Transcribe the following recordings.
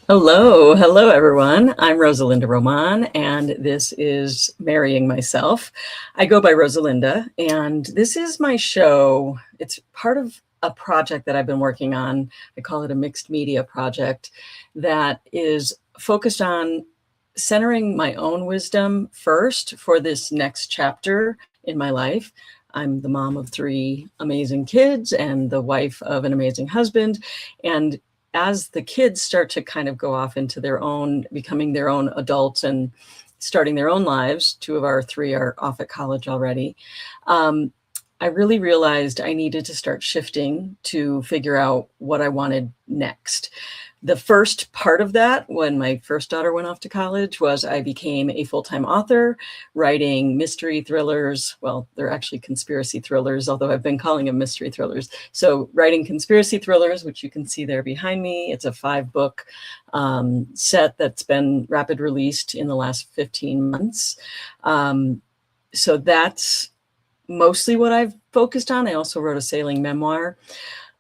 Hello everyone. I'm Rosa Linda Román, and this is Marrying Myself. I go by Rosa Linda, and this is my show. It's part of a project that I've been working on. I call it a mixed media project that is focused on centering my own wisdom first for this next chapter in my life. I'm the mom of 3 amazing kids and the wife of an amazing husband. And as the kids start to kind of go off into their own, becoming their own adults and starting their own lives, 2 of our 3 are off at college already. I really realized I needed to start shifting to figure out what I wanted next. The first part of that, when my first daughter went off to college, was I became a full-time author, writing mystery thrillers. Well, they're actually conspiracy thrillers, although I've been calling them mystery thrillers. So writing conspiracy thrillers, which you can see there behind me. It's a 5-book set that's been rapid released in the last 15 months. So that's mostly what I've focused on. I also wrote a sailing memoir.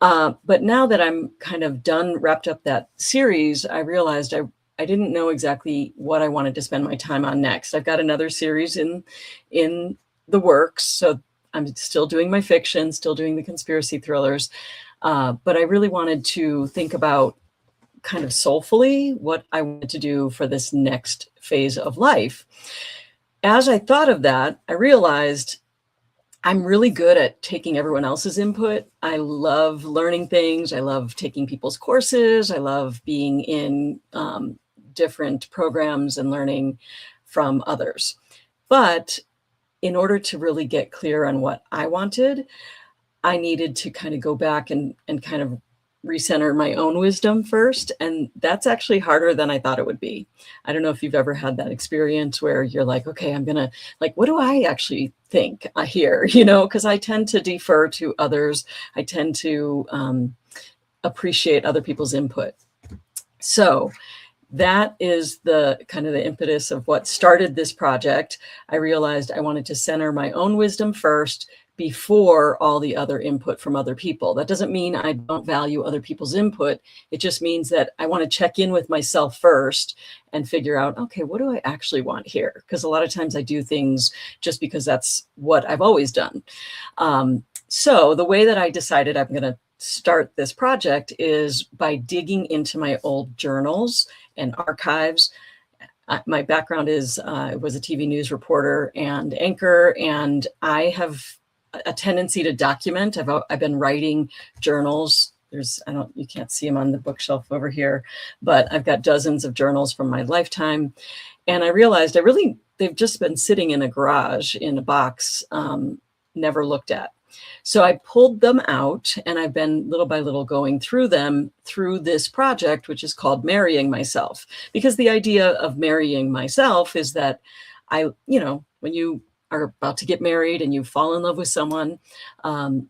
But now that I'm kind of wrapped up that series, I realized I didn't know exactly what I wanted to spend my time on next. I've got another series in the works, so I'm still doing my fiction, still doing the conspiracy thrillers, but I really wanted to think about kind of soulfully what I wanted to do for this next phase of life. As I thought of that, I realized I'm really good at taking everyone else's input. I love learning things. I love taking people's courses. I love being in different programs and learning from others. But in order to really get clear on what I wanted, I needed to kind of go back and kind of recenter my own wisdom first. And that's actually harder than I thought it would be. I don't know if you've ever had that experience where you're like, okay, I'm going to, like, what do I actually think here? Because I tend to defer to others. I tend to appreciate other people's input. So that is the kind of the impetus of what started this project. I realized I wanted to center my own wisdom first before all the other input from other people. That doesn't mean I don't value other people's input. It just means that I want to check in with myself first and figure out, okay, what do I actually want here? Because a lot of times I do things just because that's what I've always done. So the way that I decided I'm going to start this project is by digging into my old journals and archives. My background is I was a TV news reporter and anchor, and I have a tendency to document. I've been writing journals. You can't see them on the bookshelf over here, but I've got dozens of journals from my lifetime. And I realized they've just been sitting in a garage in a box, never looked at. So I pulled them out, and I've been little by little going through them through this project, which is called Marrying Myself. Because the idea of marrying myself is that when you are about to get married and you fall in love with someone,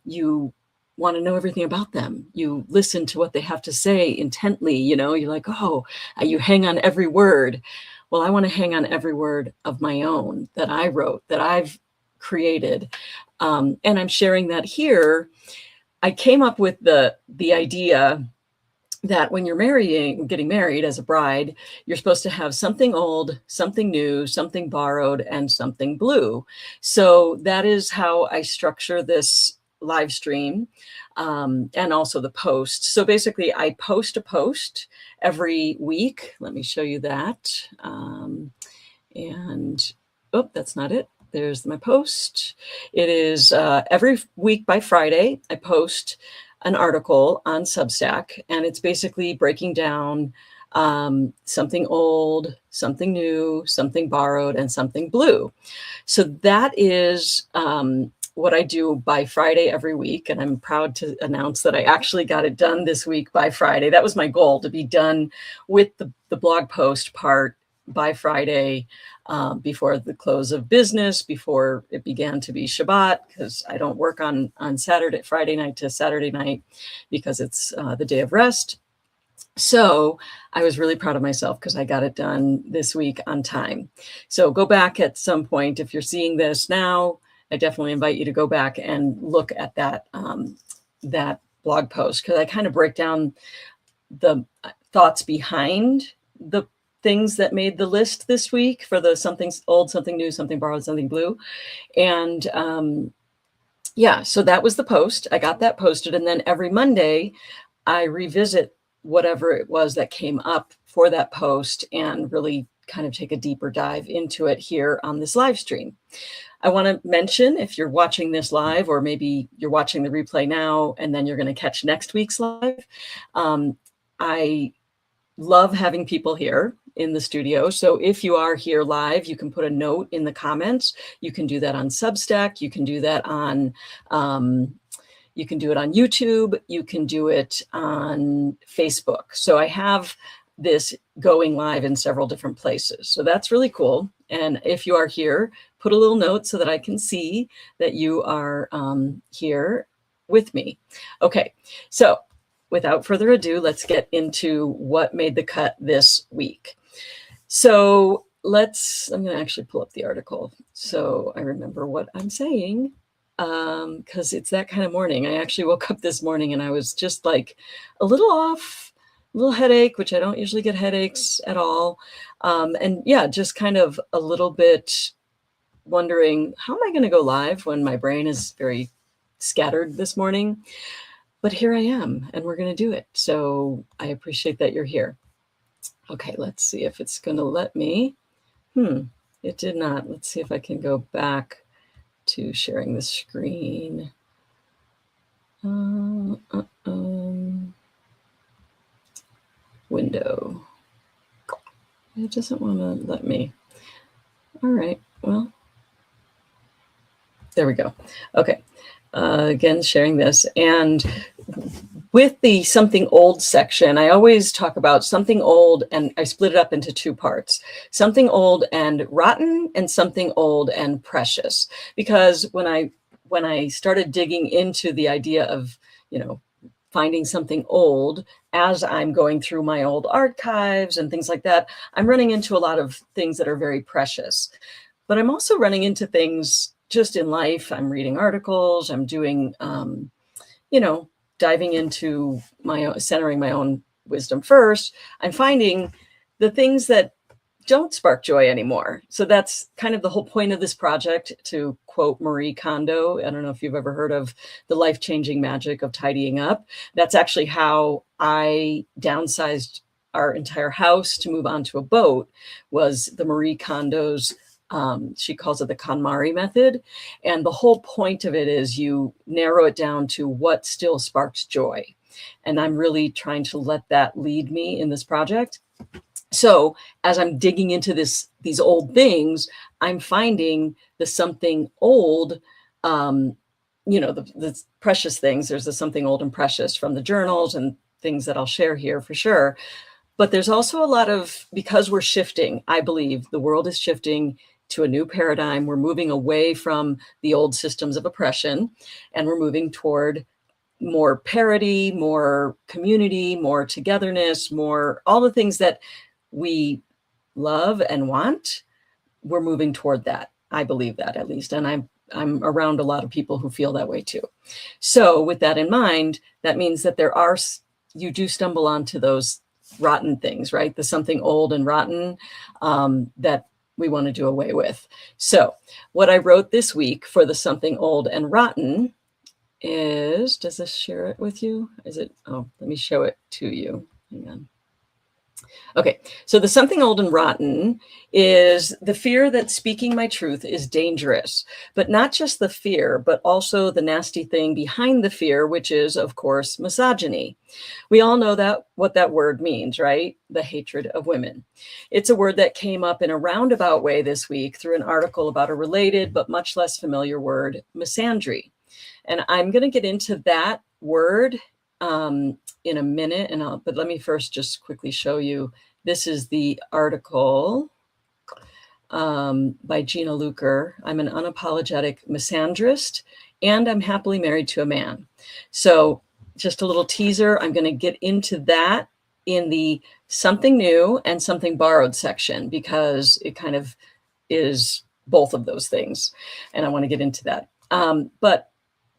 you want to know everything about them. You listen to what they have to say intently, you're like, oh, you hang on every word. Well, I want to hang on every word of my own that I wrote, that I've created. And I'm sharing that here. I came up with the idea that when you're getting married as a bride, you're supposed to have something old, something new, something borrowed, and something blue. So that is how I structure this live stream, and also the post. So basically I post a post every week. Let me show you that. That's not it. There's my post. It is every week by Friday, I post an article on Substack, and it's basically breaking down something old, something new, something borrowed, and something blue. So that is what I do by Friday every week. And I'm proud to announce that I actually got it done this week by Friday. That was my goal, to be done with the blog post part by Friday, before the close of business, before it began to be Shabbat, because I don't work on Friday night to Saturday night, because it's the day of rest. So I was really proud of myself because I got it done this week on time. So go back at some point. If you're seeing this now, I definitely invite you to go back and look at that blog post, because I kind of break down the thoughts behind the things that made the list this week for the something old, something new, something borrowed, something blue. And yeah, so that was the post. I got that posted. And then every Monday, I revisit whatever it was that came up for that post and really kind of take a deeper dive into it here on this live stream. I want to mention, if you're watching this live, or maybe you're watching the replay now, and then you're going to catch next week's live, I love having people here in the studio. So if you are here live, you can put a note in the comments. You can do that on Substack. You can do that on, you can do it on YouTube. You can do it on Facebook. So I have this going live in several different places. So that's really cool. And if you are here, put a little note so that I can see that you are here with me. Okay, so without further ado, let's get into what made the cut this week. So I'm going to actually pull up the article so I remember what I'm saying, because it's that kind of morning. I actually woke up this morning and I was just like a little off, a little headache, which I don't usually get headaches at all. And yeah, just kind of a little bit wondering, how am I going to go live when my brain is very scattered this morning? But here I am, and we're going to do it. So I appreciate that you're here. Okay, let's see if it's going to let me. It did not. Let's see if I can go back to sharing the screen. Window. It doesn't want to let me. All right, well, there we go. Okay, again, sharing this. And with the something old section, I always talk about something old, and I split it up into two parts: something old and rotten, and something old and precious. Because when I started digging into the idea of, finding something old, as I'm going through my old archives and things like that, I'm running into a lot of things that are very precious. But I'm also running into things just in life. I'm reading articles, I'm doing, diving into centering my own wisdom first. I'm finding the things that don't spark joy anymore. So that's kind of the whole point of this project, to quote Marie Kondo. I don't know if you've ever heard of the life-changing magic of tidying up. That's actually how I downsized our entire house to move onto a boat, was the Marie Kondo's, she calls it the KonMari method. And the whole point of it is you narrow it down to what still sparks joy. And I'm really trying to let that lead me in this project. So as I'm digging into these old things, I'm finding the something old, the precious things. There's the something old and precious from the journals and things that I'll share here for sure. But there's also a lot of, because we're shifting, I believe the world is shifting to a new paradigm. We're moving away from the old systems of oppression, and we're moving toward more parity, more community, more togetherness, more all the things that we love and want. We're moving toward that. I believe that, at least. And I'm around a lot of people who feel that way too. So with that in mind, that means that you do stumble onto those rotten things, right? The something old and rotten that we want to do away with. So what I wrote this week for the something old and rotten is, does this share it with you? Let me show it to you. Hang on. Okay, so the something old and rotten is the fear that speaking my truth is dangerous, but not just the fear, but also the nasty thing behind the fear, which is, of course, misogyny. We all know what that word means, right? The hatred of women. It's a word that came up in a roundabout way this week through an article about a related but much less familiar word, misandry. And I'm going to get into that word in a minute, but let me first just quickly show you. This is the article by Gina Luker. I'm an unapologetic misandrist, and I'm happily married to a man. So just a little teaser. I'm going to get into that in the something new and something borrowed section, because it kind of is both of those things, and I want to get into that. But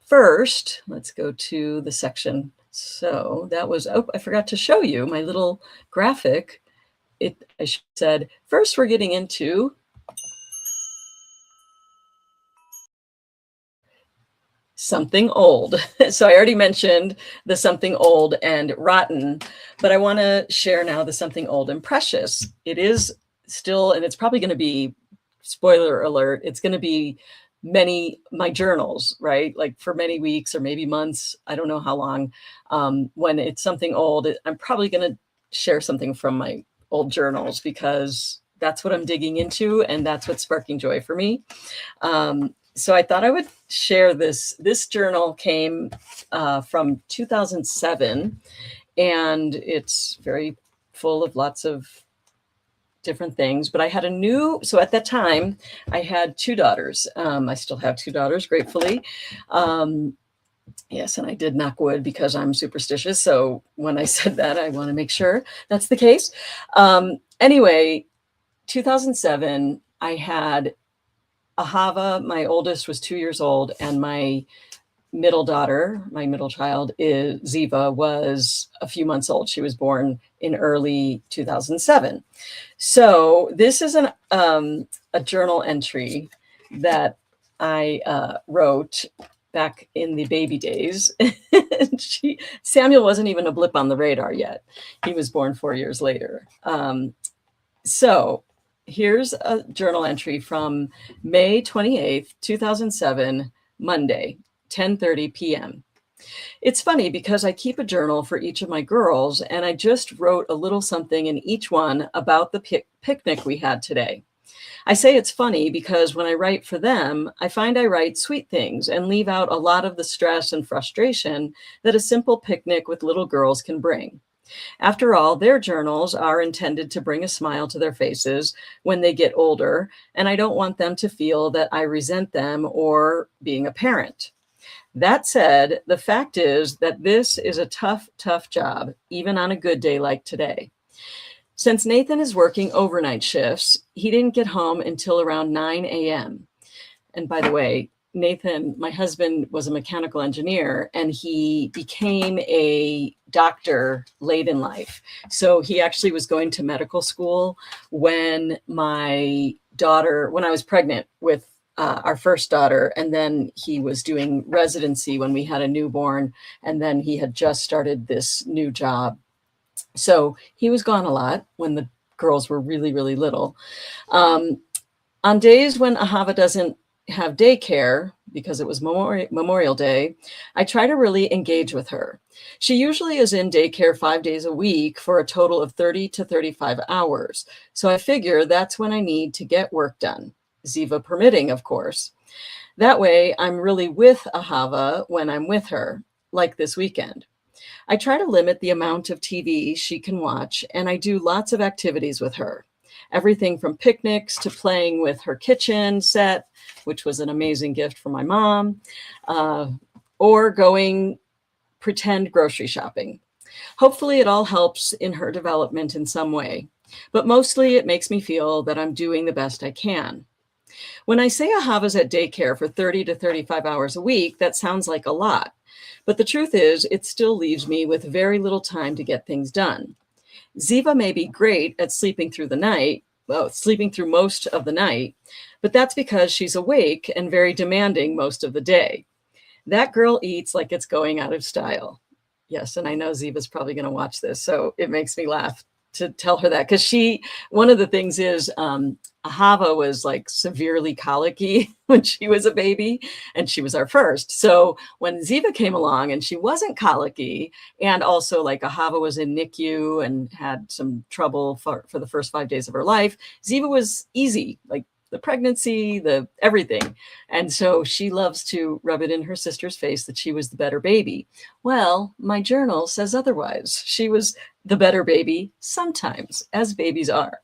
first, let's go to the section So that was, oh, I forgot to show you my little graphic. I said, first we're getting into something old. So I already mentioned the something old and rotten, but I want to share now the something old and precious. It is still, and it's probably going to be, spoiler alert, it's going to be my journals, right? Like for many weeks or maybe months. I don't know how long. When it's something old, I'm probably going to share something from my old journals because that's what I'm digging into and that's what's sparking joy for me. So I thought I would share this. This journal came from 2007, and it's very full of lots of different things. But I had so at that time, I had two daughters. I still have two daughters, gratefully. Yes, and I did knock wood because I'm superstitious. So when I said that, I want to make sure that's the case. Anyway, 2007, I had Ahava, my oldest, was 2 years old, and my middle child, Ziva, was a few months old. She was born in early 2007. So this is a journal entry that I wrote back in the baby days. Samuel wasn't even a blip on the radar yet. He was born 4 years later. So here's a journal entry from May 28th, 2007, Monday, 10:30 p.m. It's funny because I keep a journal for each of my girls, and I just wrote a little something in each one about the picnic we had today. I say it's funny because when I write for them, I find I write sweet things and leave out a lot of the stress and frustration that a simple picnic with little girls can bring. After all, their journals are intended to bring a smile to their faces when they get older, and I don't want them to feel that I resent them or being a parent. That said, the fact is that this is a tough, tough job, even on a good day like today. Since Nathan is working overnight shifts, he didn't get home until around 9 a.m. And by the way, Nathan, my husband, was a mechanical engineer, and he became a doctor late in life. So he actually was going to medical school when I was pregnant with our first daughter, and then he was doing residency when we had a newborn, and then he had just started this new job. So he was gone a lot when the girls were really, really little. On days when Ahava doesn't have daycare, because it was Memorial Day, I try to really engage with her. She usually is in daycare 5 days a week for a total of 30 to 35 hours. So I figure that's when I need to get work done, Ziva permitting, of course. That way, I'm really with Ahava when I'm with her, like this weekend. I try to limit the amount of TV she can watch, and I do lots of activities with her. Everything from picnics to playing with her kitchen set, which was an amazing gift from my mom, or going pretend grocery shopping. Hopefully it all helps in her development in some way, but mostly it makes me feel that I'm doing the best I can. When I say Ahava's at daycare for 30 to 35 hours a week, that sounds like a lot. But the truth is, it still leaves me with very little time to get things done. Ziva may be great at sleeping through most of the night, but that's because she's awake and very demanding most of the day. That girl eats like it's going out of style. Yes, and I know Ziva's probably going to watch this, so it makes me laugh to tell her that, because one of the things is Ahava was like severely colicky when she was a baby, and she was our first. So when Ziva came along and she wasn't colicky, and also like Ahava was in NICU and had some trouble for the first 5 days of her life, Ziva was easy, like the pregnancy, the everything. And so she loves to rub it in her sister's face that she was the better baby. Well, my journal says otherwise. She was the better baby sometimes, as babies are.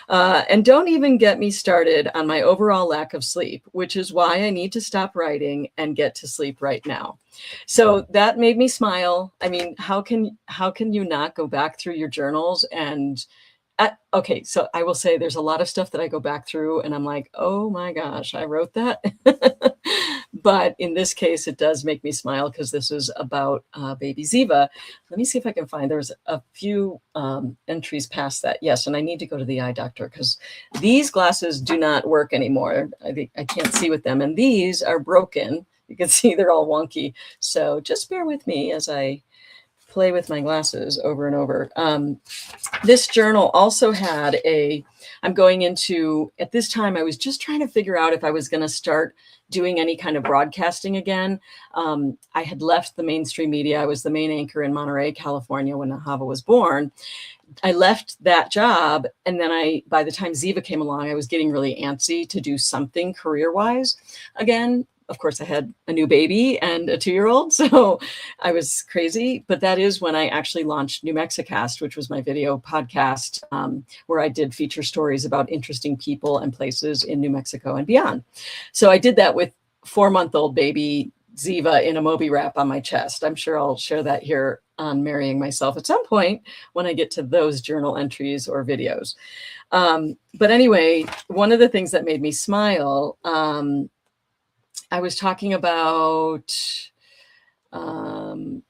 And don't even get me started on my overall lack of sleep, which is why I need to stop writing and get to sleep right now. So that made me smile. I mean, how can you not go back through your journals and okay, so I will say there's a lot of stuff that I go back through and I'm like, oh my gosh, I wrote that. But in this case, it does make me smile because this is about baby Ziva. Let me see if I can find, there's a few entries past that. Yes, and I need to go to the eye doctor because these glasses do not work anymore. I can't see with them. And these are broken. You can see they're all wonky. So just bear with me as I play with my glasses over and over. This journal also had I'm going into, at this time, I was just trying to figure out if I was going to start doing any kind of broadcasting again. I had left the mainstream media. I was the main anchor in Monterey, California when Ahava was born. I left that job. And then by the time Ziva came along, I was getting really antsy to do something career-wise again. Of course, I had a new baby and a 2-year-old, so I was crazy. But that is when I actually launched New Mexicast, which was my video podcast, where I did feature stories about interesting people and places in New Mexico and beyond. So I did that with 4-month-old baby Ziva in a Moby wrap on my chest. I'm sure I'll share that here on Marrying Myself at some point when I get to those journal entries or videos. But anyway, one of the things that made me smile, I was talking about, I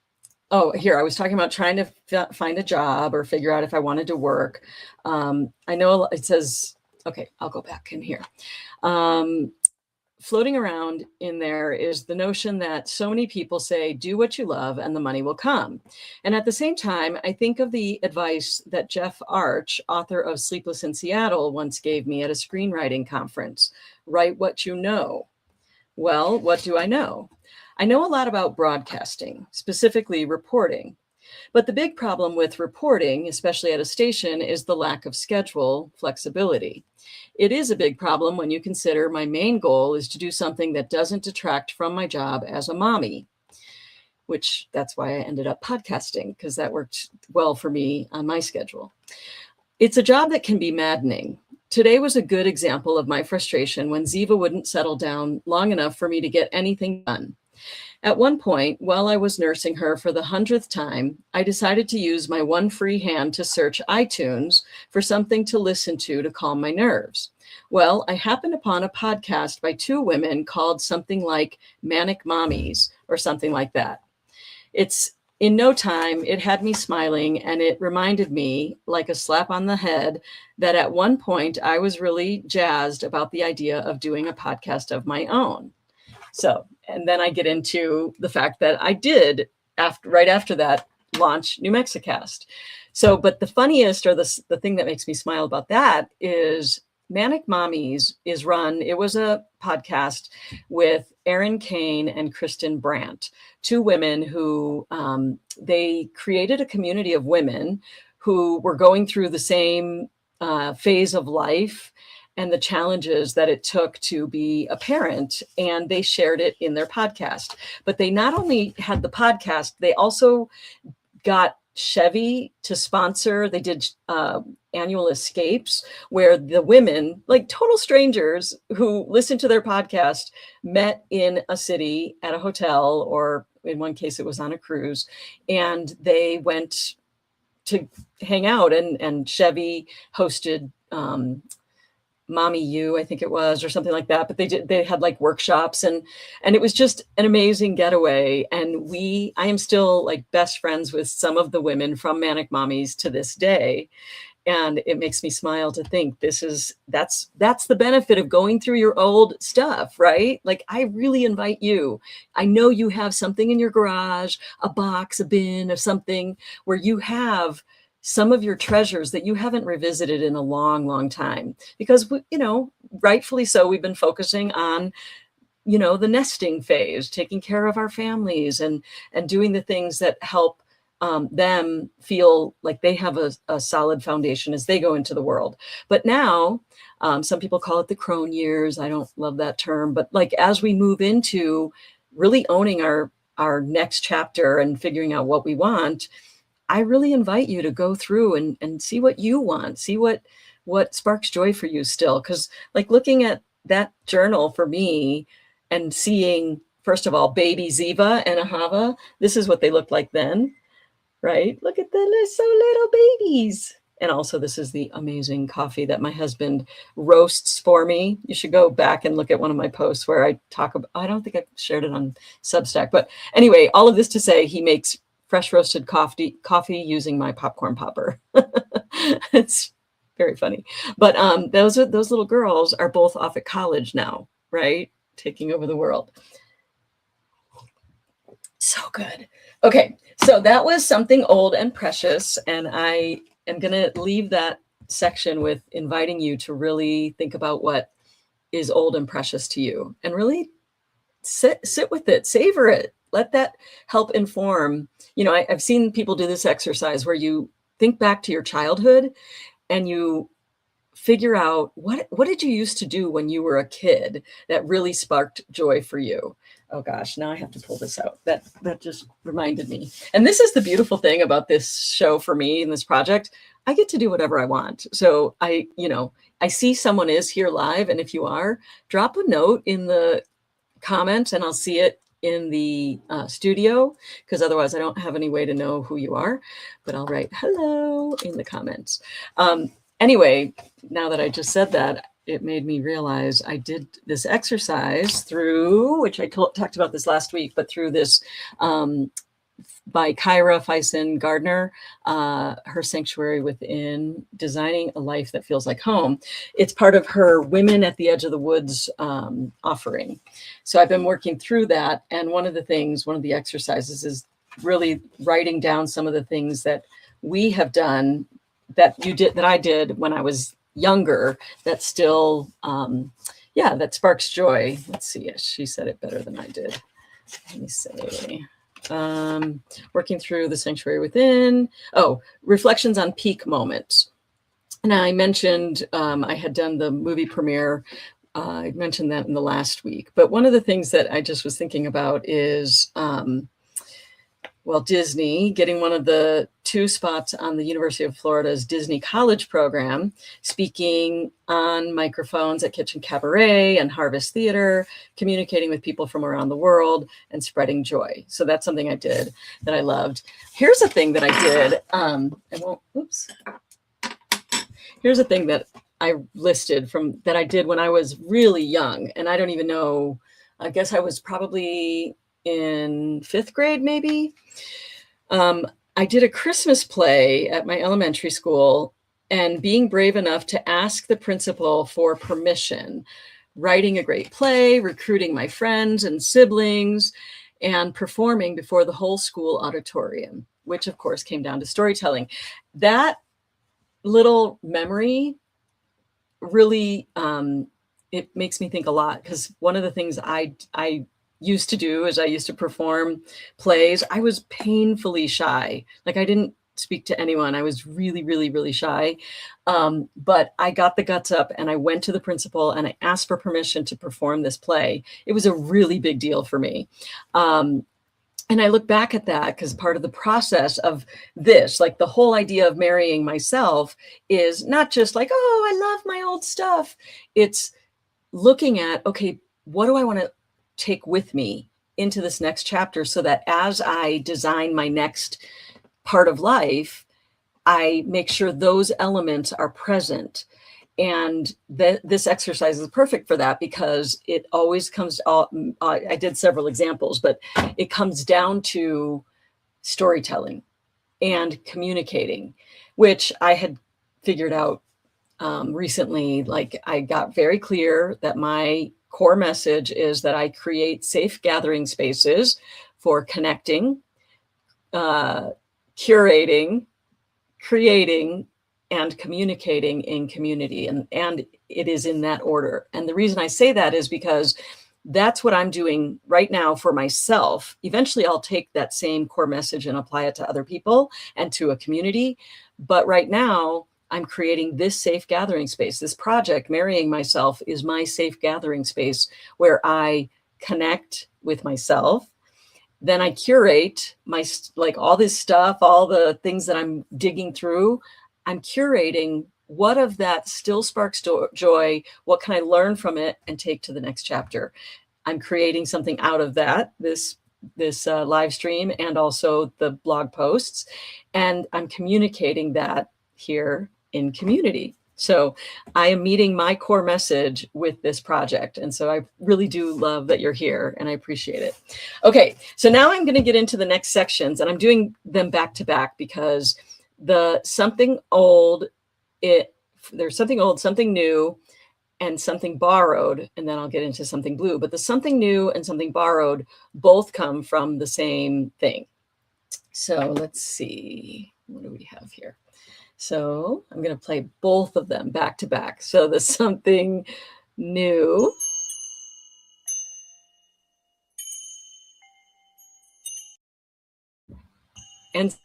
was talking about trying to find a job or figure out if I wanted to work. I know it says, okay, I'll go back in here. Floating around in there is the notion that so many people say, do what you love and the money will come. And at the same time, I think of the advice that Jeff Arch, author of Sleepless in Seattle, once gave me at a screenwriting conference. Write what you know. Well, what do I know? I know a lot about broadcasting, specifically reporting. But the big problem with reporting, especially at a station, is the lack of schedule flexibility. It is a big problem when you consider my main goal is to do something that doesn't detract from my job as a mommy, which that's why I ended up podcasting, because that worked well for me on my schedule. It's a job that can be maddening. Today was a good example of my frustration when Ziva wouldn't settle down long enough for me to get anything done. At one point, while I was nursing her for the 100th time, I decided to use my one free hand to search iTunes for something to listen to calm my nerves. Well, I happened upon a podcast by 2 women called something like Manic Mommies or something like that. In no time, it had me smiling, and it reminded me, like a slap on the head, that at one point I was really jazzed about the idea of doing a podcast of my own. So, and then I get into the fact that I did, right after that, launch New Mexicast. So, but the funniest, or the thing that makes me smile about that is Manic Mommies it was a podcast with Erin Kane and Kristen Brandt, 2 women who they created a community of women who were going through the same phase of life and the challenges that it took to be a parent. And they shared it in their podcast. But they not only had the podcast, they also got Chevy to sponsor. They did annual escapes where the women, like total strangers who listened to their podcast, met in a city at a hotel, or in one case it was on a cruise, and they went to hang out, and Chevy hosted Mommy You, I think it was, or something like that. But they had like workshops, and it was just an amazing getaway. And I am still like best friends with some of the women from Manic Mommies to this day. And it makes me smile to think that's the benefit of going through your old stuff, right? Like, I really invite you. I know you have something in your garage, a box, a bin, or something where you have some of your treasures that you haven't revisited in a long, long time. Because, rightfully so, we've been focusing on, the nesting phase, taking care of our families and doing the things that help them feel like they have a solid foundation as they go into the world. But now, some people call it the crone years. I don't love that term, but like as we move into really owning our next chapter and figuring out what we want, I really invite you to go through and see what you want, see what sparks joy for you still. Because like looking at that journal for me and seeing, first of all, baby Ziva and Ahava, this is what they looked like then. Right? Look at them, they're so little babies. And also, this is the amazing coffee that my husband roasts for me. You should go back and look at one of my posts where I talk about, I don't think I've shared it on Substack, but anyway, all of this to say he makes fresh roasted coffee using my popcorn popper. It's very funny. But those little girls are both off at college now, right? Taking over the world. So good. Okay, so that was something old and precious, and I am going to leave that section with inviting you to really think about what is old and precious to you, and really sit with it, savor it. Let that help inform. You know, I've seen people do this exercise where you think back to your childhood and you figure out what did you used to do when you were a kid that really sparked joy for you. Oh gosh, now I have to pull this out. That just reminded me. And this is the beautiful thing about this show for me and this project. I get to do whatever I want. So I see someone is here live, and if you are, drop a note in the comments and I'll see it in the studio, because otherwise I don't have any way to know who you are, but I'll write hello in the comments. Anyway, now that I just said that, it made me realize I did this exercise through, which I talked about this last week, but through this by Kyra Feisen Gardner, her Sanctuary Within, Designing a Life That Feels Like Home. It's part of her Women at the Edge of the Woods offering. So I've been working through that. And one of the exercises is really writing down some of the things that we have done that I did when I was younger, that still, that sparks joy. Let's see, she said it better than I did. Let me say, working through the Sanctuary Within. Oh, reflections on peak moments. Now I mentioned I had done the movie premiere. I mentioned that in the last week, but one of the things that I just was thinking about is, Disney getting one of the 2 spots on the University of Florida's Disney College program, speaking on microphones at Kitchen Cabaret and Harvest Theater, communicating with people from around the world and spreading joy. So that's something I did that I loved. Here's a thing that I did. Here's a thing that I listed that I did when I was really young. And I don't even know, I guess I was probably in 5th grade, maybe. I did a Christmas play at my elementary school, and being brave enough to ask the principal for permission, writing a great play, recruiting my friends and siblings, and performing before the whole school auditorium, which of course came down to storytelling. That little memory really, it makes me think a lot, because one of the things I used to do is I used to perform plays. I was painfully shy. Like, I didn't speak to anyone. I was really, really, really shy. But I got the guts up and I went to the principal and I asked for permission to perform this play. It was a really big deal for me. And I look back at that because part of the process of this, like the whole idea of marrying myself, is not just like, oh, I love my old stuff. It's looking at, okay, what do I want to take with me into this next chapter, so that as I design my next part of life, I make sure those elements are present. And this exercise is perfect for that, because it always comes, I did several examples, but it comes down to storytelling and communicating, which I had figured out recently. Like, I got very clear that my core message is that I create safe gathering spaces for connecting, curating, creating, and communicating in community. And it is in that order. And the reason I say that is because that's what I'm doing right now for myself. Eventually, I'll take that same core message and apply it to other people and to a community. But right now, I'm creating this safe gathering space. This project, Marrying Myself, is my safe gathering space where I connect with myself. Then I curate like all this stuff, all the things that I'm digging through. I'm curating what of that still sparks joy. What can I learn from it and take to the next chapter? I'm creating something out of that, this live stream and also the blog posts. And I'm communicating that here in community. So I am meeting my core message with this project. And so I really do love that you're here and I appreciate it. Okay, so now I'm going to get into the next sections and I'm doing them back to back because the something old, there's something old, something new, and something borrowed, and then I'll get into something blue. But the something new and something borrowed both come from the same thing. So let's see, what do we have here? So I'm going to play both of them back to back. So the something new and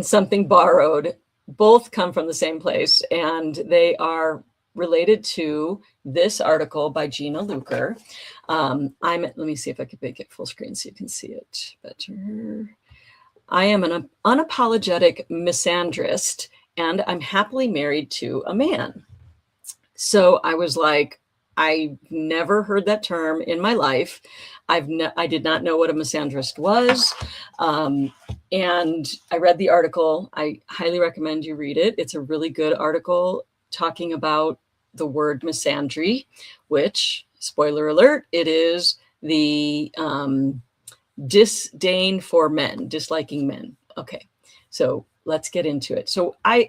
something borrowed both come from the same place, and they are related to this article by Gina Luker. Let me see if I can make it full screen so you can see it better. I am an unapologetic misandrist, and I'm happily married to a man. So I was like, I never heard that term in my life. I did not know what a misandrist was. And I read the article. I highly recommend you read it. It's a really good article talking about the word misandry, which, spoiler alert, it is the disdain for men, disliking men. Okay, so let's get into it. So I'm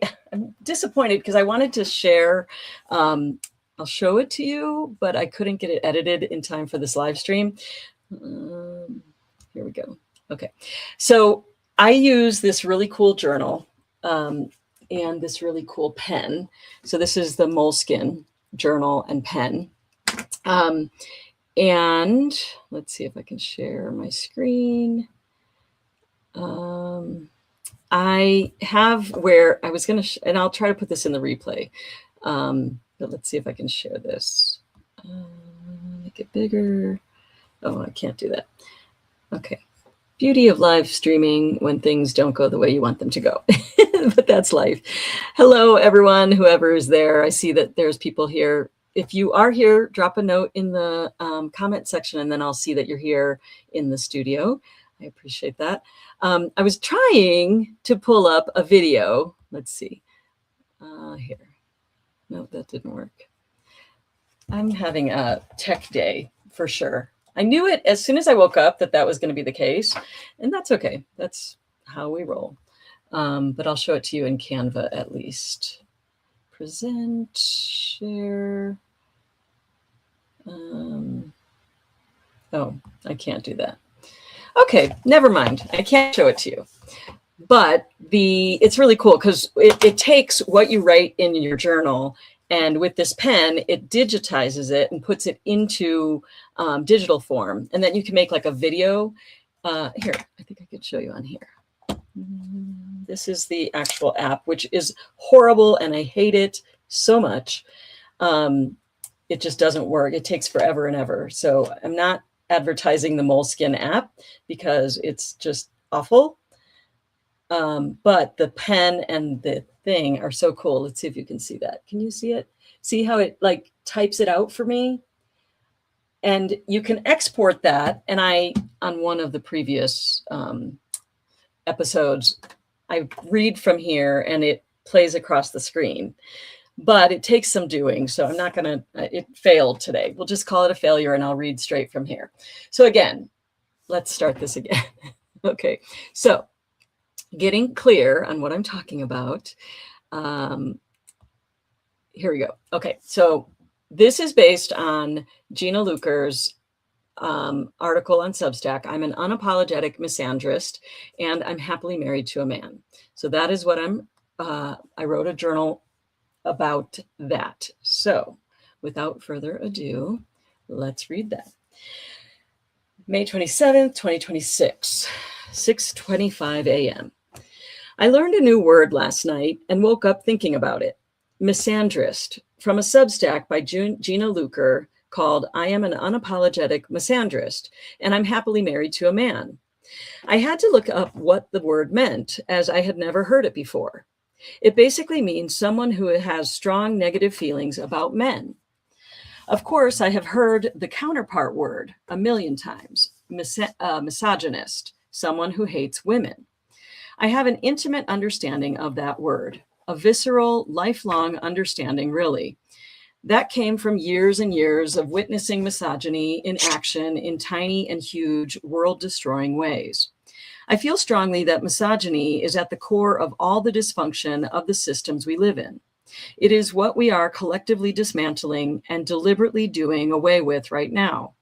disappointed because I wanted to share, I'll show it to you, but I couldn't get it edited in time for this live stream. Here we go. Okay, so I use this really cool journal and this really cool pen. So this is the Moleskine journal and pen. And let's see if I can share my screen. I have where I was going to, and I'll try to put this in the replay. But let's see if I can share this. Make it bigger. Oh, I can't do that. Okay. Beauty of live streaming when things don't go the way you want them to go. But that's life. Hello, everyone, whoever is there. I see that there's people here. If you are here, drop a note in the comment section, and then I'll see that you're here in the studio. I appreciate that. I was trying to pull up a video. Let's see. Here. No, that didn't work. I'm having a tech day for sure. I knew it as soon as I woke up that was going to be the case, and that's okay. That's how we roll. But I'll show it to you in Canva at least. Present, share. Oh, I can't do that. Okay, never mind. I can't show it to you. But it's really cool because it takes what you write in your journal, and with this pen, it digitizes it and puts it into digital form. And then you can make like a video. Here, I think I could show you on here. This is the actual app, which is horrible, and I hate it so much. It just doesn't work. It takes forever and ever. So I'm not advertising the Moleskine app because it's just awful. But the pen and the thing are so cool. Let's see if you can see that. Can you see it? See how it like types it out for me? And you can export that. And on one of the previous episodes, I read from here and it plays across the screen. But it takes some doing, so I'm not going to, it failed today. We'll just call it a failure, and I'll read straight from here. So again, let's start this again. Okay, so getting clear on what I'm talking about. Here we go. Okay, so this is based on Gina Luker's article on Substack. I'm an unapologetic misandrist, and I'm happily married to a man. So that is what I wrote a journal about that. So without further ado, let's read that. May 27th, 2026, 6:25 a.m. I learned a new word last night and woke up thinking about it. Misandrist, from a Substack by Gina Luker called I Am an Unapologetic Misandrist, and I'm happily married to a man. I had to look up what the word meant, as I had never heard it before. It basically means someone who has strong negative feelings about men. Of course, I have heard the counterpart word a million times, misogynist. someone who hates women. I have an intimate understanding of that word, a visceral, lifelong understanding, really. That came from years and years of witnessing misogyny in action in tiny and huge, world-destroying ways. I feel strongly that misogyny is at the core of all the dysfunction of the systems we live in. It is what we are collectively dismantling and deliberately doing away with right now.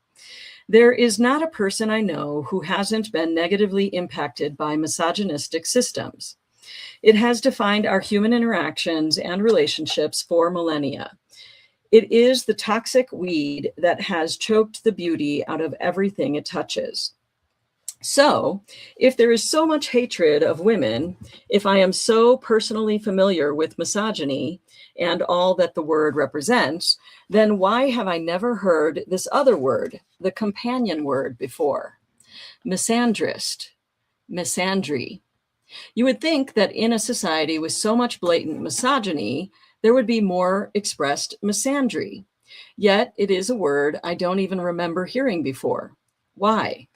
There is not a person I know who hasn't been negatively impacted by misogynistic systems. It has defined our human interactions and relationships for millennia. It is the toxic weed that has choked the beauty out of everything it touches. So, if there is so much hatred of women, if I am so personally familiar with misogyny and all that the word represents, then why have I never heard this other word, the companion word, before? Misandrist, misandry. You would think that in a society with so much blatant misogyny, there would be more expressed misandry. Yet it is a word I don't even remember hearing before. Why?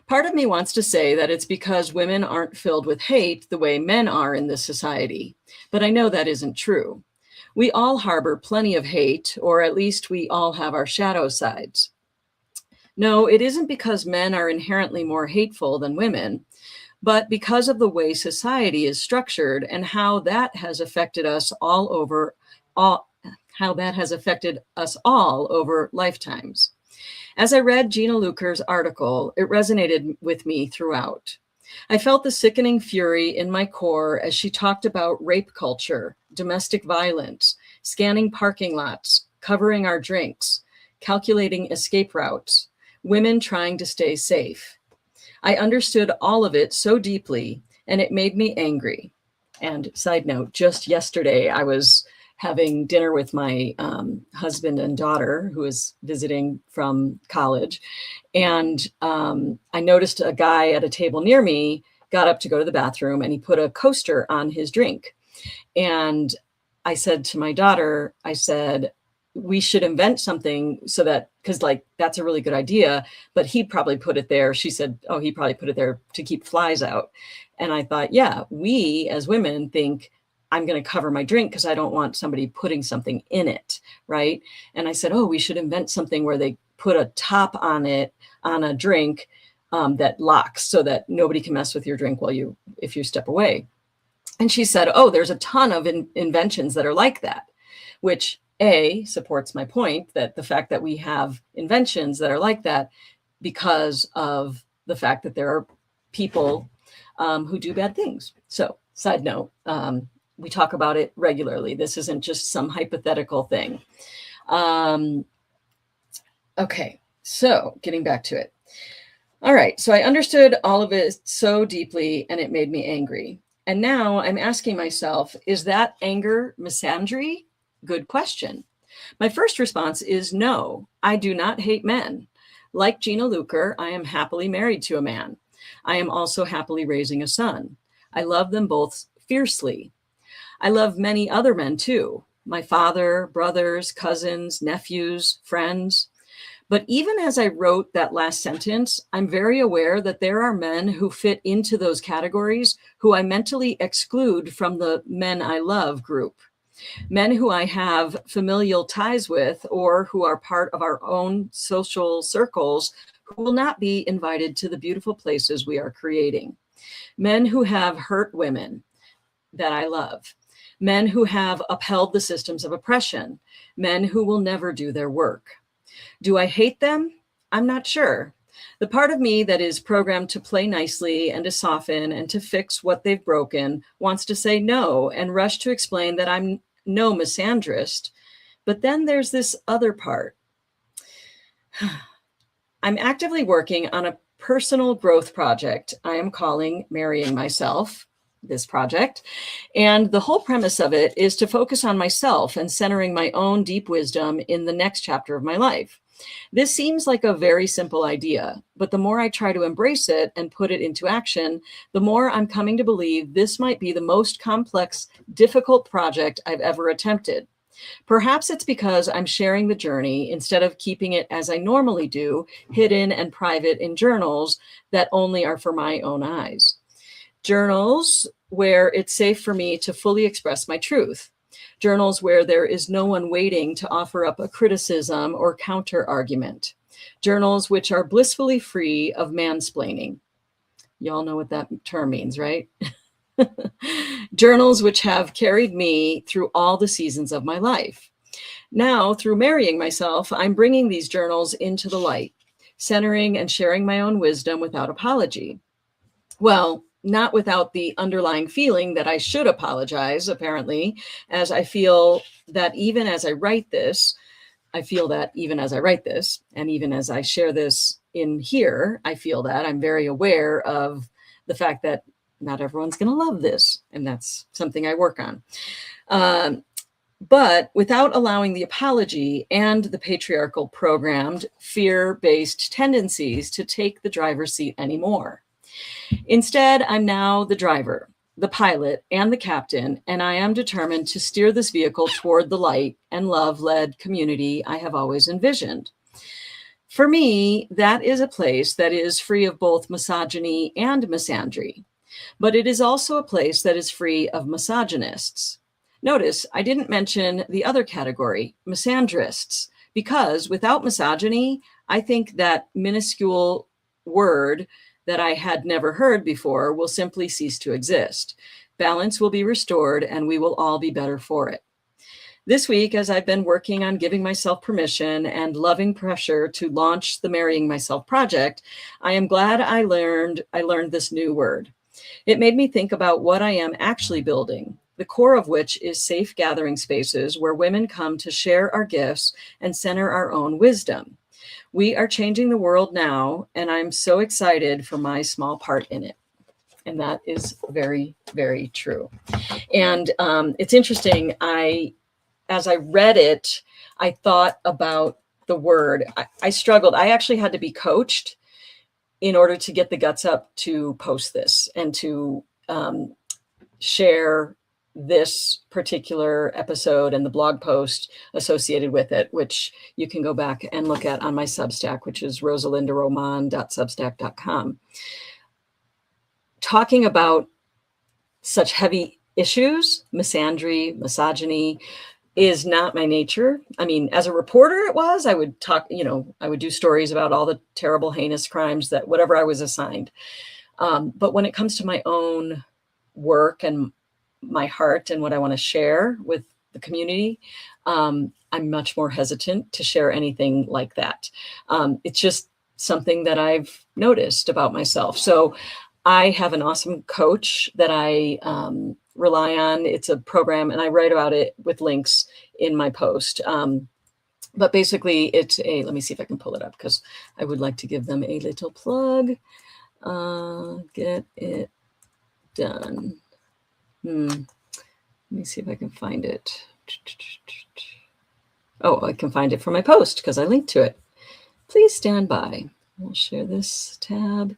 Part of me wants to say that it's because women aren't filled with hate the way men are in this society, but I know that isn't true. We all harbor plenty of hate, or at least we all have our shadow sides. No, it isn't because men are inherently more hateful than women, but because of the way society is structured and how that has affected us all over lifetimes. As I read Gina Luker's article, it resonated with me throughout. I felt the sickening fury in my core as she talked about rape culture, domestic violence, scanning parking lots, covering our drinks, calculating escape routes, women trying to stay safe. I understood all of it so deeply, and it made me angry. And side note, just yesterday, I was having dinner with my husband and daughter, who is visiting from college. And I noticed a guy at a table near me got up to go to the bathroom, and he put a coaster on his drink. And I said to my daughter, I said, we should invent something so that, because like, that's a really good idea, but he'd probably put it there. She said, oh, he probably put it there to keep flies out. And I thought, yeah, we as women think, I'm going to cover my drink because I don't want somebody putting something in it, right? And I said, oh, we should invent something where they put a top on it, on a drink that locks so that nobody can mess with your drink if you step away. And she said, oh, there's a ton of inventions that are like that, which A, supports my point that the fact that we have inventions that are like that because of the fact that there are people who do bad things. So, side note, we talk about it regularly. This isn't just some hypothetical thing. Okay, so getting back to it. All right, so I understood all of it so deeply, and it made me angry. And now I'm asking myself, is that anger misandry? Good question. My first response is no, I do not hate men. Like Gina Luker, I am happily married to a man. I am also happily raising a son. I love them both fiercely. I love many other men too, my father, brothers, cousins, nephews, friends. But even as I wrote that last sentence, I'm very aware that there are men who fit into those categories who I mentally exclude from the men I love group. Men who I have familial ties with or who are part of our own social circles who will not be invited to the beautiful places we are creating. Men who have hurt women that I love. Men who have upheld the systems of oppression. Men who will never do their work. Do I hate them? I'm not sure. The part of me that is programmed to play nicely and to soften and to fix what they've broken wants to say no and rush to explain that I'm no misandrist. But then there's this other part. I'm actively working on a personal growth project I am calling Marrying Myself, this project. And the whole premise of it is to focus on myself and centering my own deep wisdom in the next chapter of my life. This seems like a very simple idea, but the more I try to embrace it and put it into action, the more I'm coming to believe this might be the most complex, difficult project I've ever attempted. Perhaps it's because I'm sharing the journey instead of keeping it as I normally do, hidden and private in journals that only are for my own eyes. Journals where it's safe for me to fully express my truth. Journals where there is no one waiting to offer up a criticism or counter argument. Journals which are blissfully free of mansplaining. Y'all know what that term means, right? Journals which have carried me through all the seasons of my life. Now, through marrying myself, I'm bringing these journals into the light, centering and sharing my own wisdom without apology. Well, not without the underlying feeling that I should apologize, apparently, as I feel that even as I write this, and even as I share this in here, I feel that I'm very aware of the fact that not everyone's going to love this, and that's something I work on. But without allowing the apology and the patriarchal programmed fear-based tendencies to take the driver's seat anymore. Instead, I'm now the driver, the pilot, and the captain, and I am determined to steer this vehicle toward the light and love-led community I have always envisioned. For me, that is a place that is free of both misogyny and misandry, but it is also a place that is free of misogynists. Notice I didn't mention the other category, misandrists, because without misogyny, I think that minuscule word that I had never heard before will simply cease to exist. Balance will be restored and we will all be better for it. This week, as I've been working on giving myself permission and loving pressure to launch the Marrying Myself project, I am glad I learned this new word. It made me think about what I am actually building, the core of which is safe gathering spaces where women come to share our gifts and center our own wisdom. We are changing the world now, and I'm so excited for my small part in it. And that is very, very true. And it's interesting. As I read it, I thought about the word. I struggled. I actually had to be coached in order to get the guts up to post this and to share this particular episode and the blog post associated with it, which you can go back and look at on my Substack, which is rosalindaroman.substack.com. Talking about such heavy issues, misandry, misogyny, is not my nature. I mean, as a reporter, it was. I would talk, I would do stories about all the terrible, heinous crimes that whatever I was assigned. But when it comes to my own work and my heart and what I want to share with the community, I'm much more hesitant to share anything like that. It's just something that I've noticed about myself. So I have an awesome coach that I rely on. It's a program, and I write about it with links in my post. But basically, let me see if I can pull it up because I would like to give them a little plug. Get it done. Let me see if I can find it. Oh, I can find it from my post because I linked to it. Please stand by. We'll share this tab.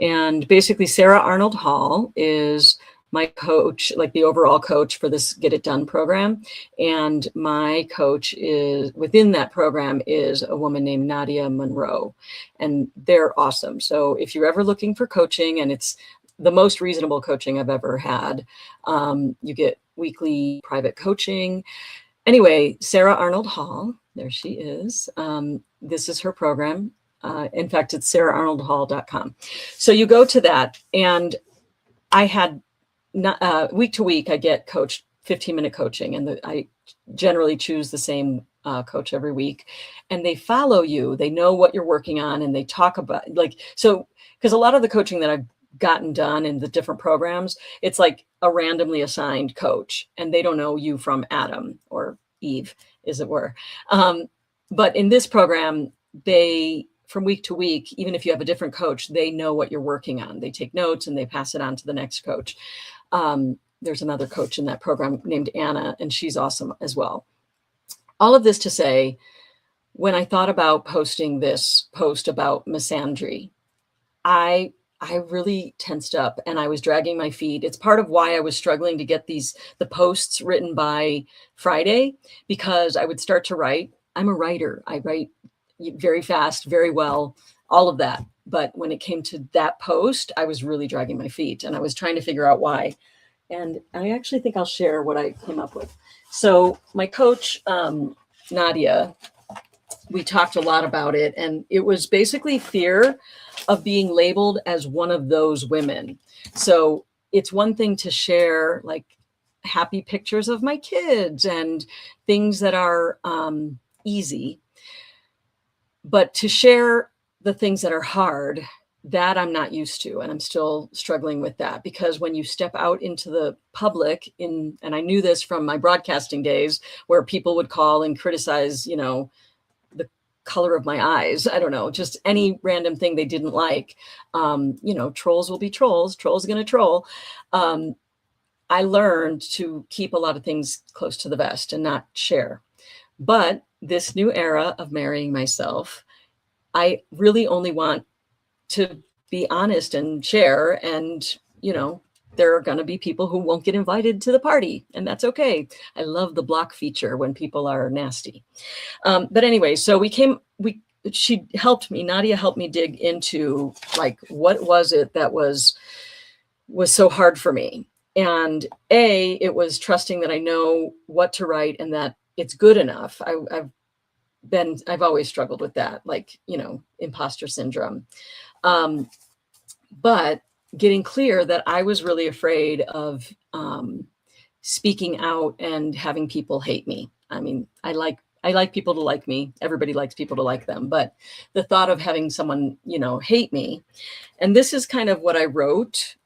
And basically, Sarah Arnold Hall is my coach, like the overall coach for this Get It Done program. And my coach is within that program is a woman named Nadia Monroe. And they're awesome. So if you're ever looking for coaching, and it's the most reasonable coaching I've ever had, you get weekly private coaching. Anyway, Sarah Arnold Hall, there she is. This is her program. In fact, it's saraharnoldhall.com. So you go to that, and I had week to week, I get coached 15-minute coaching, and I generally choose the same coach every week, and they follow you. They know what you're working on, and they talk about because a lot of the coaching that I've gotten done in the different programs, it's like a randomly assigned coach, and they don't know you from Adam or Eve, as it were. But in this program, from week to week, even if you have a different coach, they know what you're working on. They take notes and they pass it on to the next coach. There's another coach in that program named Anna, and she's awesome as well. All of this to say, when I thought about posting this post about misandry, I I really tensed up and I was dragging my feet. It's part of why I was struggling to get the posts written by Friday, because I would start to write. I'm a writer. I write very fast, very well, all of that. But when it came to that post, I was really dragging my feet and I was trying to figure out why. And I actually think I'll share what I came up with. So my coach, Nadia, we talked a lot about it, and it was basically fear of being labeled as one of those women. So it's one thing to share like happy pictures of my kids and things that are easy, but to share the things that are hard, that I'm not used to. And I'm still struggling with that, because when you step out into the public and I knew this from my broadcasting days where people would call and criticize, the color of my eyes. I don't know, just any random thing they didn't like. Trolls will be trolls. Trolls going to troll. I learned to keep a lot of things close to the vest and not share. But this new era of marrying myself, I really only want to be honest and share. And, there are going to be people who won't get invited to the party, and that's okay. I love the block feature when people are nasty. But anyway, so she helped me, Nadia helped me dig into like, what was it that was so hard for me? And it was trusting that I know what to write and that it's good enough. I've always struggled with that, like, imposter syndrome. But getting clear that I was really afraid of speaking out and having people hate me. I mean, I like people to like me. Everybody likes people to like them. But the thought of having someone, hate me. And this is kind of what I wrote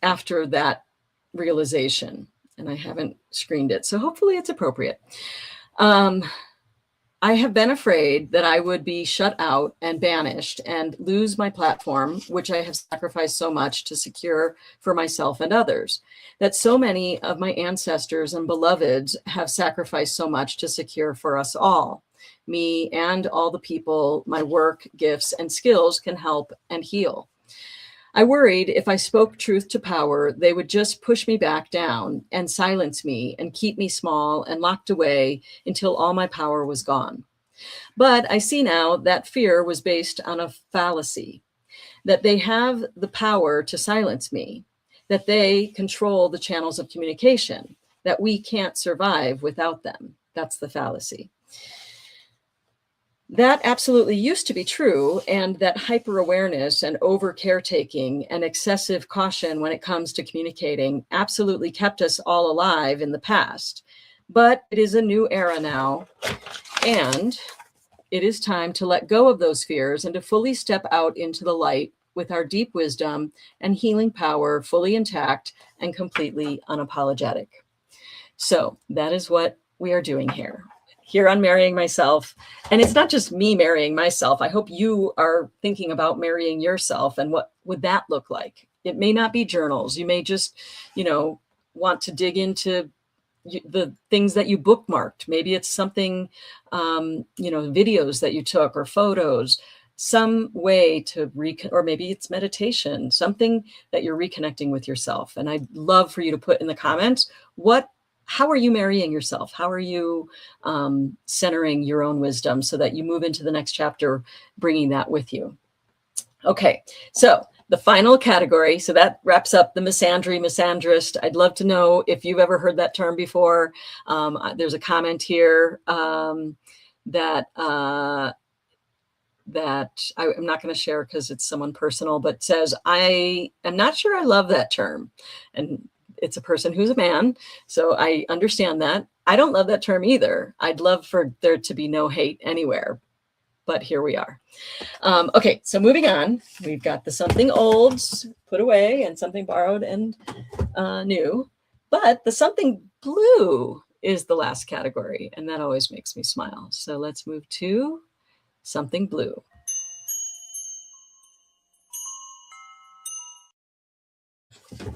after that realization. And I haven't screened it, so hopefully it's appropriate. I have been afraid that I would be shut out and banished and lose my platform, which I have sacrificed so much to secure for myself and others, that so many of my ancestors and beloveds have sacrificed so much to secure for us all, me and all the people my work, gifts, and skills can help and heal. I worried if I spoke truth to power, they would just push me back down and silence me and keep me small and locked away until all my power was gone. But I see now that fear was based on a fallacy, that they have the power to silence me, that they control the channels of communication, that we can't survive without them. That's the fallacy. That absolutely used to be true, and that hyper-awareness and over-caretaking and excessive caution when it comes to communicating absolutely kept us all alive in the past. But it is a new era now, and it is time to let go of those fears and to fully step out into the light with our deep wisdom and healing power fully intact and completely unapologetic. So that is what we are doing here on Marrying Myself. And it's not just me marrying myself. I hope you are thinking about marrying yourself, and what would that look like? It may not be journals. You may just, want to dig into the things that you bookmarked. Maybe it's something, videos that you took or photos, some way to or maybe it's meditation, something that you're reconnecting with yourself. And I'd love for you to put in the comments, how are you marrying yourself? How are you centering your own wisdom so that you move into the next chapter, bringing that with you? Okay, so the final category. So that wraps up the misandry, misandrist. I'd love to know if you've ever heard that term before. There's a comment here that I'm not going to share because it's someone personal, but says, I am not sure I love that term. And it's a person who's a man. So I understand that. I don't love that term either. I'd love for there to be no hate anywhere, but here we are. Okay, so moving on, we've got the something old put away and something borrowed and new, but the something blue is the last category, and that always makes me smile. So let's move to something blue.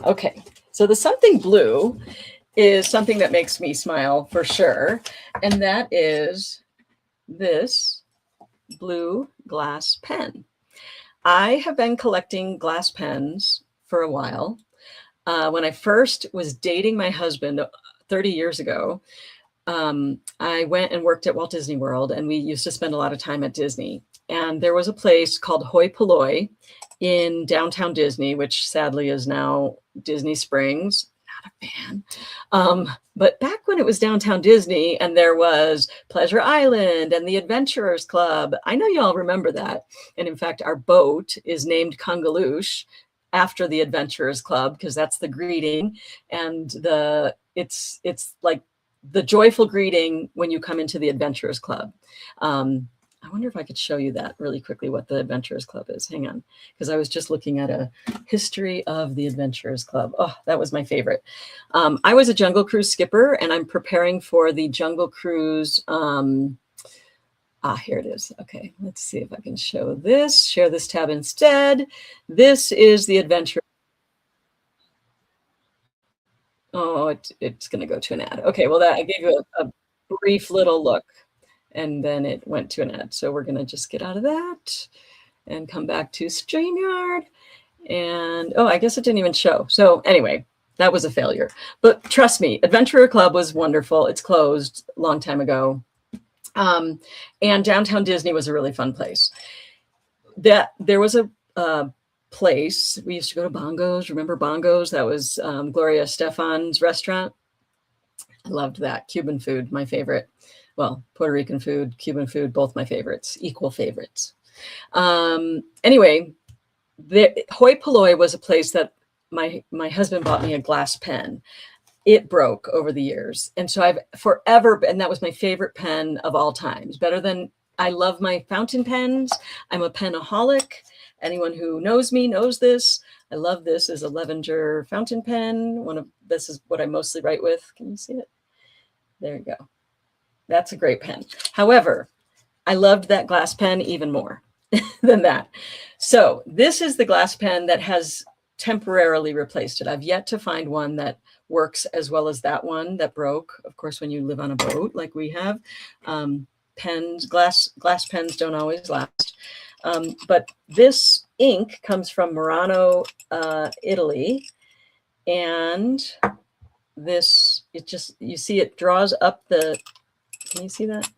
Okay, so the something blue is something that makes me smile for sure, and that is this blue glass pen. I have been collecting glass pens for a while. When I first was dating my husband 30 years ago, I went and worked at Walt Disney World, and we used to spend a lot of time at Disney. And there was a place called Hoi Polloi in downtown Disney, which sadly is now Disney Springs. Not a fan. But back when it was downtown Disney and there was Pleasure Island and the Adventurers Club, I know y'all remember that. And in fact, our boat is named Kungaloosh after the Adventurers Club, because that's the greeting. And it's like the joyful greeting when you come into the Adventurers Club. I wonder if I could show you that really quickly, what the Adventurers Club is. Hang on, because I was just looking at a history of the Adventurers Club. Oh, that was my favorite. I was a Jungle Cruise skipper, and I'm preparing for the Jungle Cruise. Here it is. Okay, let's see if I can show this. Share this tab instead. This is the Adventure. Oh, it's going to go to an ad. Okay, well, I gave you a brief little look, and then it went to an ad. So we're going to just get out of that and come back to StreamYard. And, I guess it didn't even show. So anyway, that was a failure. But trust me, Adventurer Club was wonderful. It's closed a long time ago. And downtown Disney was a really fun place. There was a place. We used to go to Bongo's. Remember Bongo's? That was Gloria Stefan's restaurant. I loved that. Cuban food, my favorite. Well, Puerto Rican food, Cuban food, both my favorites, equal favorites. Anyway, Hoi Polloi was a place that my husband bought me a glass pen. It broke over the years. And so I've forever, and that was my favorite pen of all times. I love my fountain pens. I'm a penaholic. Anyone who knows me knows this. I love this as a Levenger fountain pen. This is what I mostly write with. Can you see it? There you go. That's a great pen. However, I loved that glass pen even more than that. So this is the glass pen that has temporarily replaced it. I've yet to find one that works as well as that one that broke. Of course, when you live on a boat like we have, glass pens don't always last. But this ink comes from Murano, Italy. And you see it draws up can you see that?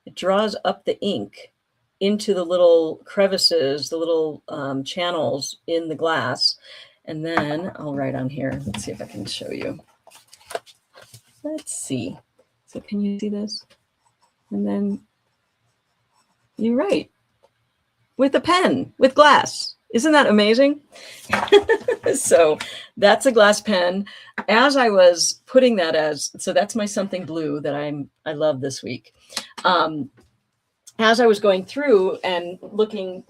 It draws up the ink into the little crevices, the little channels in the glass. And then I'll write on here. Let's see if I can show you. Let's see. So can you see this? And then you write with a pen, with glass. Isn't that amazing? So that's a glass pen. As I was putting that so that's my something blue that I love this week. As I was going through and looking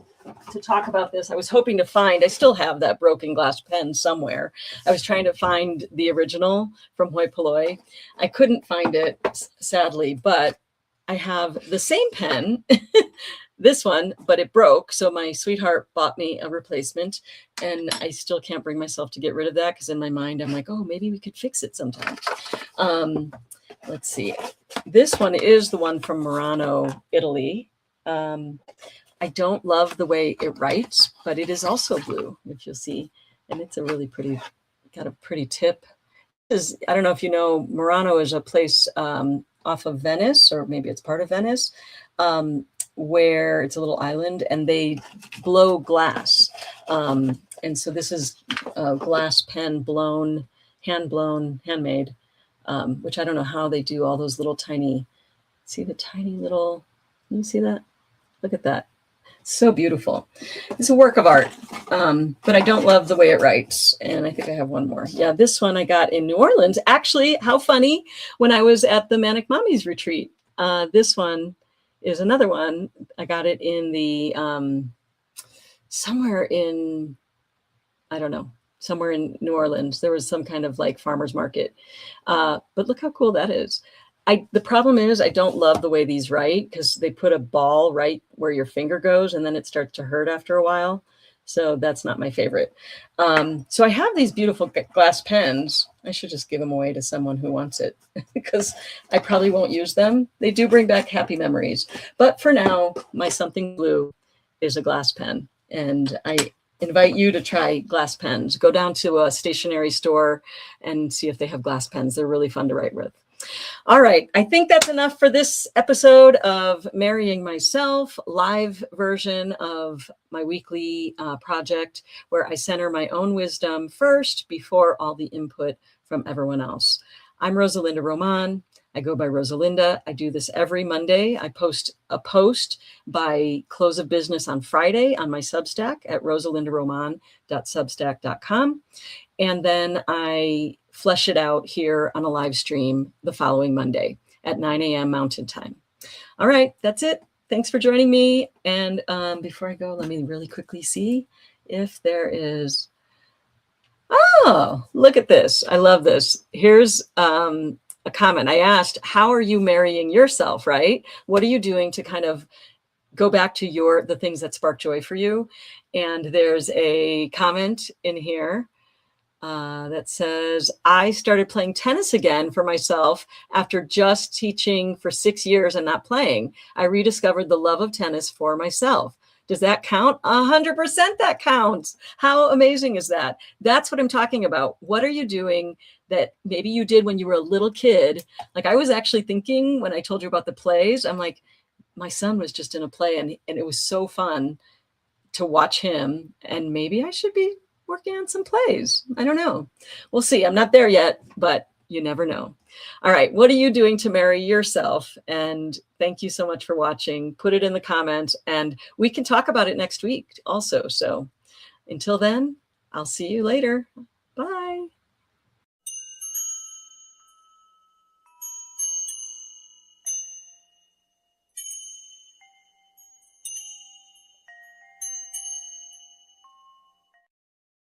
to talk about this, I was hoping to find, I still have that broken glass pen somewhere. I was trying to find the original from Hoi Polloi. I couldn't find it, sadly, but I have the same pen, this one, but it broke. So my sweetheart bought me a replacement, and I still can't bring myself to get rid of that, because in my mind, I'm like, oh, maybe we could fix it sometime. Let's see. This one is the one from Murano, Italy. I don't love the way it writes, but it is also blue, if you'll see. And it's a really pretty, got a pretty tip. I don't know if you know, Murano is a place off of Venice, or maybe it's part of Venice, where it's a little island, and they blow glass. And so this is a glass pen handmade, which I don't know how they do all those little tiny, see the tiny little, can you see that? Look at that. So beautiful. It's a work of art, but I don't love the way it writes. And I think I have one more. Yeah, this one I got in New Orleans. Actually, how funny, when I was at the Manic Mommies retreat. This one is another one. I got it in the, somewhere in New Orleans. There was some kind of like farmer's market. But look how cool that is. The problem is I don't love the way these write, because they put a ball right where your finger goes, and then it starts to hurt after a while. So that's not my favorite. So I have these beautiful glass pens. I should just give them away to someone who wants it, because I probably won't use them. They do bring back happy memories. But for now, my something blue is a glass pen. And I invite you to try glass pens. Go down to a stationery store and see if they have glass pens. They're really fun to write with. All right, I think that's enough for this episode of Marrying Myself, live version of my weekly project where I center my own wisdom first before all the input from everyone else. I'm Rosa Linda Román. I go by Rosa Linda. I do this every Monday. I post a post by close of business on Friday on my Substack at rosalindaroman.substack.com. And then I flesh it out here on a live stream the following Monday at 9 a.m. Mountain Time. All right, that's it. Thanks for joining me. And before I go, let me really quickly see if there is. Oh, look at this. I love this. Here's a comment. I asked, how are you marrying yourself, right? What are you doing to kind of go back to the things that spark joy for you? And there's a comment in here that says, I started playing tennis again for myself after just teaching for 6 years and not playing. I rediscovered the love of tennis for myself. Does that count? 100% that counts. How amazing is that? That's what I'm talking about. What are you doing that maybe you did when you were a little kid? Like I was actually thinking when I told you about the plays, I'm like, my son was just in a play and it was so fun to watch him. And maybe I should be working on some plays. I don't know. We'll see. I'm not there yet, but you never know. All right. What are you doing to marry yourself? And thank you so much for watching. Put it in the comments and we can talk about it next week also. So until then, I'll see you later.